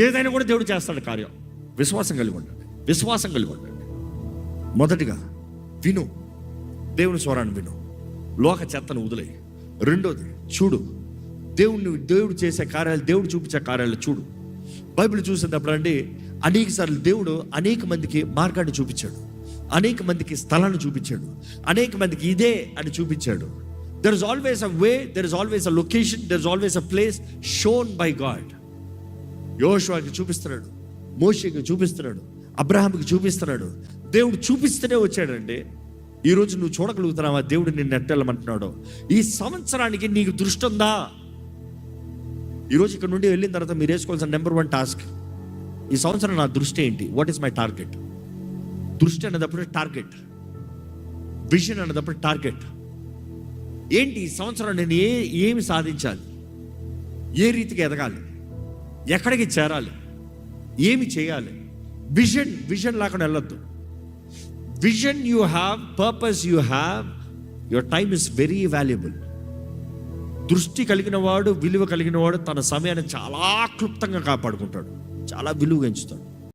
ఏదైనా కూడా దేవుడు చేస్తాడు కార్యం. విశ్వాసం కలిగి ఉండండి, విశ్వాసం కలిగి ఉండండి. మొదటిగా విను, దేవుని స్వరాన్ని విను, లోక చెత్తను వదిలేయి. రెండోది చూడు, దేవుడు చేసే కార్యాలు, దేవుడు చూపించే కార్యాలు చూడు. బైబిల్ చూసేటప్పుడు అండి అనేక సార్లు దేవుడు అనేక మందికి మార్గాన్ని చూపించాడు, అనేక మందికి స్థలాన్ని చూపించాడు, అనేక మందికి ఇదే అని చూపించాడు. There is always a way, there is always a location, there is always a place shown by God. యోషువాకి చూపిస్తున్నాడు, మోషేకి చూపిస్తున్నాడు, అబ్రహాంకి చూపిస్తున్నాడు. దేవుడు చూపిస్తూనే వచ్చాడండి. ఈరోజు నువ్వు చూడగలుగుతున్నావా దేవుడు నిన్ను నెట్టెళ్ళమంటున్నాడు? ఈ సంవత్సరానికి నీకు దృష్టి ఉందా? ఈరోజు ఇక్కడ నుండి వెళ్ళిన తర్వాత మీరు వేసుకోవాల్సిన నెంబర్ 1 టాస్క్, ఈ సంవత్సరం నా దృష్టి ఏంటి? What is my target? దృష్టి అన్నదప్పుడు టార్గెట్, విజన్ అన్నదప్పుడు టార్గెట్ ఏంటి? ఈ సంవత్సరం నేను ఏమి సాధించాలి, ఏ రీతికి ఎదగాలి, ఎక్కడికి చేరాలి, ఏమి చేయాలి? విజన్ లేకుండా వెళ్ళొద్దు. Vision you have, purpose you have, your time is very valuable. దృష్టి కలిగిన వాడు, విలువ కలిగిన వాడు తన సమయాన్ని చాలా క్లుప్తంగా కాపాడుకుంటాడు, చాలా విలువ పెంచుతాడు.